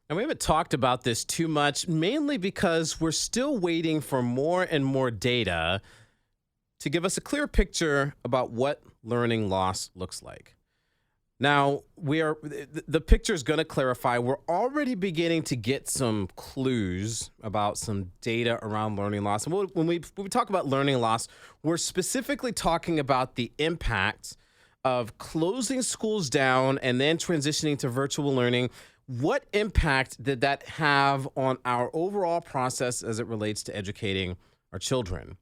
And we haven't talked about this too much, mainly because we're still waiting for more and more data to give us a clear picture about what learning loss looks like. Now, the picture is going to clarify. We're already beginning to get some clues about some data around learning loss. And when we talk about learning loss, we're specifically talking about the impact of closing schools down and then transitioning to virtual learning. What impact did that have on our overall process as it relates to educating our children?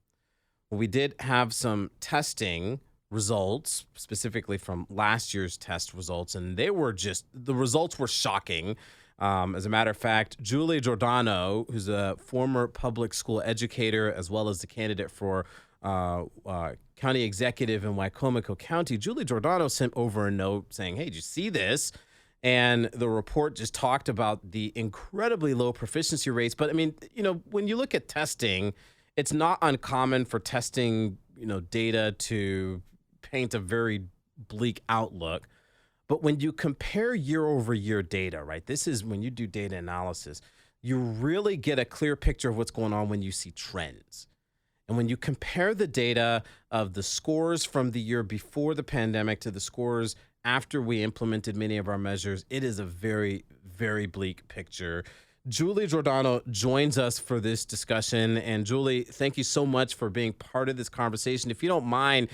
Well, we did have some testing results, specifically from last year's test results, and the results were shocking. As a matter of fact, Julie Giordano, who's a former public school educator as well as the candidate for county executive in Wicomico County, Julie Giordano sent over a note saying, hey, did you see this? And the report just talked about the incredibly low proficiency rates. But I mean, when you look at testing, it's not uncommon for testing, data to paint a very bleak outlook. But when you compare year over year data, right, this is when you do data analysis, you really get a clear picture of what's going on when you see trends. And when you compare the data of the scores from the year before the pandemic to the scores after we implemented many of our measures, it is a very, very bleak picture. Julie Giordano joins us for this discussion. And Julie, thank you so much for being part of this conversation. If you don't mind,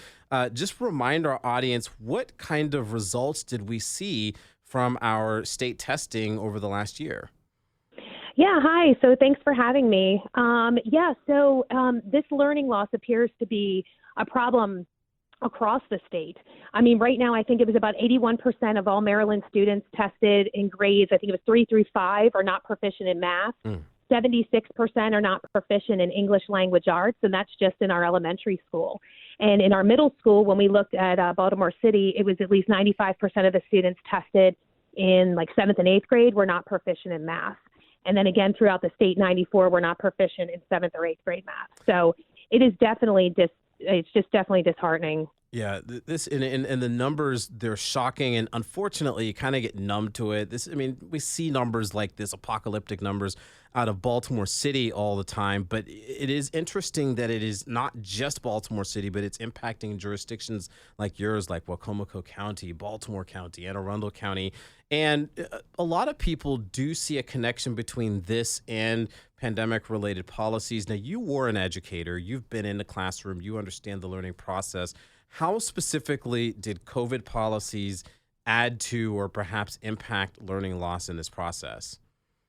just remind our audience, what kind of results did we see from our state testing over the last year? Yeah, hi. So thanks for having me. This learning loss appears to be a problem across the state. I mean, right now, I think it was about 81% of all Maryland students tested in grades, I think it was 3 through 5, are not proficient in math. 76% are not proficient in English language arts, and that's just in our elementary school. And in our middle school, when we looked at Baltimore City, it was at least 95% of the students tested in like 7th and 8th grade were not proficient in math. And then again, throughout the state, 94 were not proficient in 7th or 8th grade math. So it is definitely it's just definitely disheartening. Yeah, this and the numbers, they're shocking, and unfortunately, you kind of get numb to it. We see numbers like this, apocalyptic numbers out of Baltimore City all the time, but it is interesting that it is not just Baltimore City, but it's impacting jurisdictions like yours, like Wicomico County, Baltimore County, Anne Arundel County, and a lot of people do see a connection between this and pandemic-related policies. Now, you were an educator. You've been in the classroom. You understand the learning process. How specifically did COVID policies add to or perhaps impact learning loss in this process?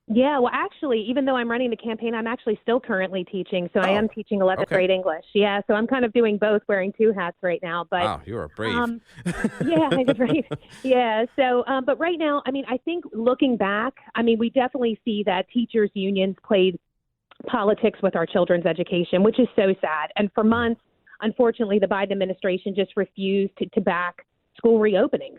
Yeah, well, actually, even though I'm running the campaign, I'm actually still currently teaching. So I am teaching 11th grade English. Yeah, so I'm kind of doing both, wearing 2 hats right now. But wow, you are brave. Yeah, right. Yeah. So, but right now, I think looking back, we definitely see that teachers' unions played politics with our children's education, which is so sad. And for months, unfortunately, the Biden administration just refused to back school reopenings.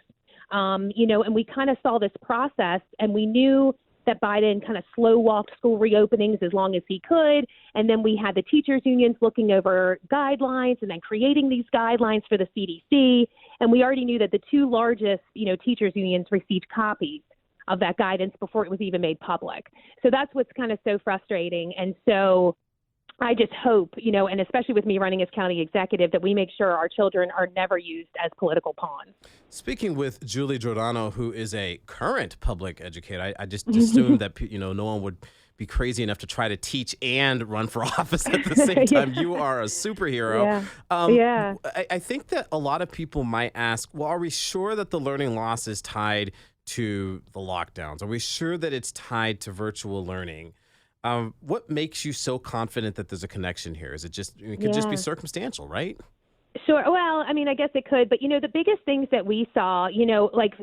And we kind of saw this process, and we knew that Biden kind of slow-walked school reopenings as long as he could. And then we had the teachers' unions looking over guidelines and then creating these guidelines for the CDC. And we already knew that the 2 largest, teachers' unions received copies of that guidance before it was even made public. So that's what's kind of so frustrating. And so I just hope, and especially with me running as county executive, that we make sure our children are never used as political pawns. Speaking with Julie Giordano, who is a current public educator, I just assumed that, no one would be crazy enough to try to teach and run for office at the same time. Yeah. You are a superhero. Yeah. I think that a lot of people might ask, well, are we sure that the learning loss is tied to the lockdowns? Are we sure that it's tied to virtual learning? What makes you so confident that there's a connection here? Is it just, it could just be circumstantial, right? Sure. Well, I guess it could. But, the biggest things that we saw,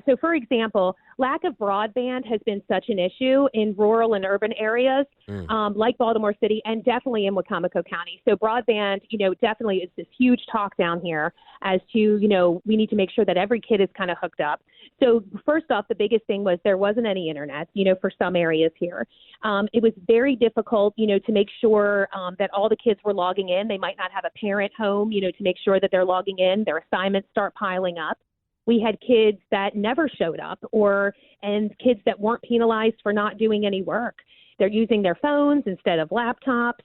so for example, lack of broadband has been such an issue in rural and urban areas like Baltimore City and definitely in Wicomico County. So broadband, definitely is this huge talk down here as to, we need to make sure that every kid is kind of hooked up. So first off, the biggest thing was there wasn't any internet, for some areas here. It was very difficult, to make sure that all the kids were logging in. They might not have a parent home, to make sure that they're logging in. Their assignments start piling up. we had kids that never showed up and kids that weren't penalized for not doing any work. They're using their phones instead of laptops.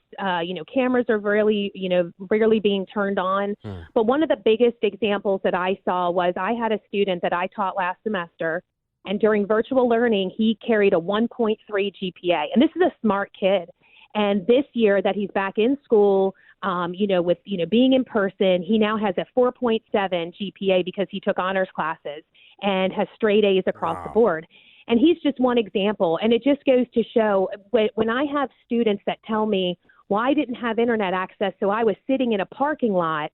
Cameras are rarely being turned on. But one of the biggest examples that I saw was I had a student that I taught last semester, and during virtual learning, he carried a 1.3 GPA. And this is a smart kid. And this year that he's back in school, with being in person, he now has a 4.7 GPA because he took honors classes and has straight A's across the board. And he's just one example. And it just goes to show when I have students that tell me, well, I didn't have internet access, so I was sitting in a parking lot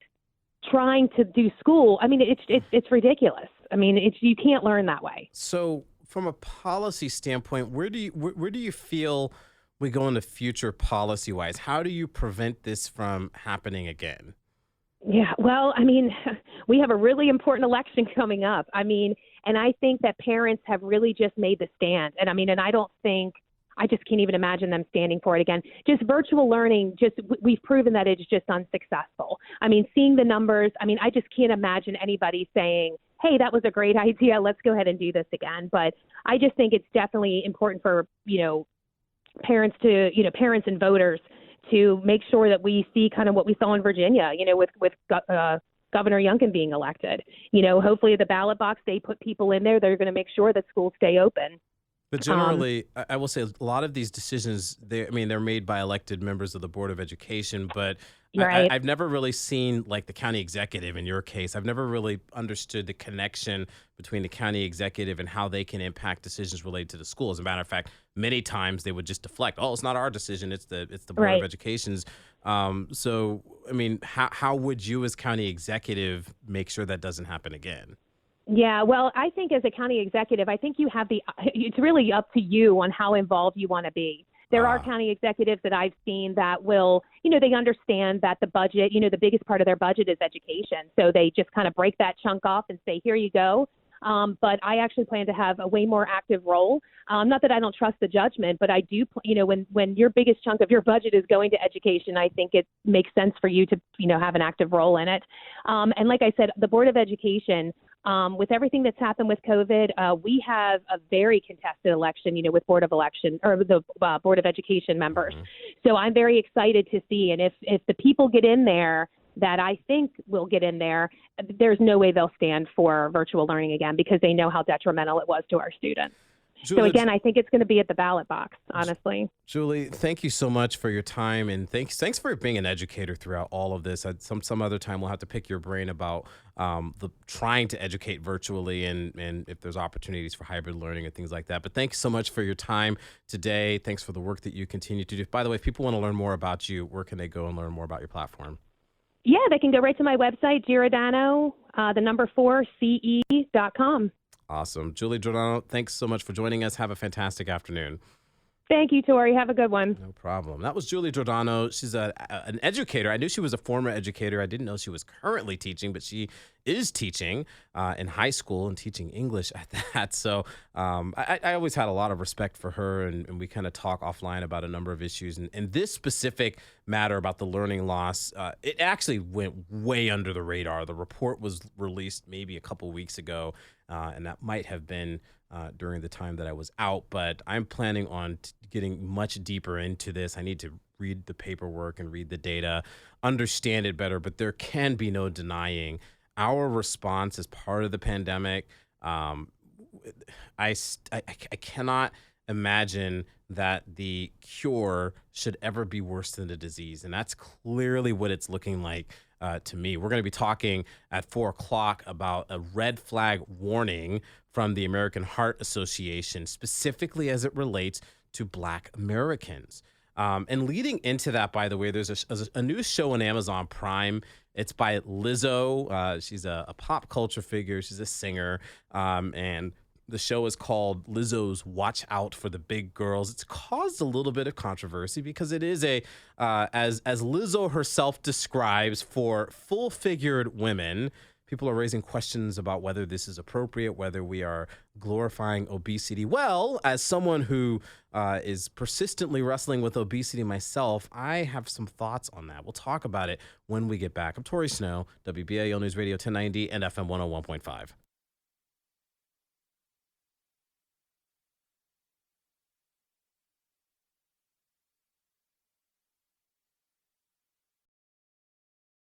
trying to do school. I mean, it's ridiculous. I mean, you can't learn that way. So from a policy standpoint, where do you feel we go in the future policy-wise? How do you prevent this from happening again? Yeah, well, I mean, we have a really important election coming up. I mean, and I think that parents have really just made the stand. And I just can't even imagine them standing for it again. Just virtual learning, we've proven that it's just unsuccessful. I mean, seeing the numbers, I just can't imagine anybody saying, hey, that was a great idea, let's go ahead and do this again. But I just think it's definitely important for, parents and voters to make sure that we see kind of what we saw in Virginia, with Governor Youngkin being elected. Hopefully at the ballot box, they put people in there that are going to make sure that schools stay open. But generally, I will say a lot of these decisions, they're made by elected members of the Board of Education, but right. I've never really seen, like the county executive in your case, I've never really understood the connection between the county executive and how they can impact decisions related to the school. As a matter of fact, many times they would just deflect, oh, it's not our decision, it's the Board right. of Education's. So, how would you as county executive make sure that doesn't happen again? Yeah, well, I think as a county executive, I think you have it's really up to you on how involved you want to be. There are county executives that I've seen that will, they understand that the budget, the biggest part of their budget is education. So they just kind of break that chunk off and say, here you go. But I actually plan to have a way more active role. Not that I don't trust the judgment, but I do, when your biggest chunk of your budget is going to education, I think it makes sense for you to, have an active role in it. And like I said, the Board of Education, with everything that's happened with COVID, we have a very contested election, with the Board of Education members. Mm-hmm. So I'm very excited to see. And if the people get in there that I think will get in there, there's no way they'll stand for virtual learning again because they know how detrimental it was to our students. Julie, so again, I think it's going to be at the ballot box, honestly. Julie, thank you so much for your time, and thanks for being an educator throughout all of this. Some other time we'll have to pick your brain about the trying to educate virtually and if there's opportunities for hybrid learning and things like that. But thanks so much for your time today. Thanks for the work that you continue to do. By the way, if people want to learn more about you, where can they go and learn more about your platform? Yeah, they can go right to my website, Giordano, 4ce.com. Awesome. Julie Giordano, thanks so much for joining us. Have a fantastic afternoon. Thank you, Tori. Have a good one. No problem. That was Julie Giordano. She's an educator. I knew she was a former educator. I didn't know she was currently teaching, but she is teaching in high school and teaching English at that. So I always had a lot of respect for her, and we kind of talk offline about a number of issues. And this specific matter about the learning loss, it actually went way under the radar. The report was released maybe a couple weeks ago, and that might have been during the time that I was out, but I'm planning on getting much deeper into this. I need to read the paperwork and read the data, understand it better, but there can be no denying our response as part of the pandemic. I cannot imagine that the cure should ever be worse than the disease, and that's clearly what it's looking like to me. We're going to be talking at 4:00 about a red flag warning from the American Heart Association, specifically as it relates to Black Americans. And leading into that, by the way, there's a new show on Amazon Prime. It's by Lizzo. She's a pop culture figure. She's a singer. And the show is called Lizzo's Watch Out for the Big Girls. It's caused a little bit of controversy because it is as Lizzo herself describes, for full-figured women. People are raising questions about whether this is appropriate, whether we are glorifying obesity. Well, as someone who is persistently wrestling with obesity myself, I have some thoughts on that. We'll talk about it when we get back. I'm Tori Snow, WBAL News Radio 1090 and FM 101.5.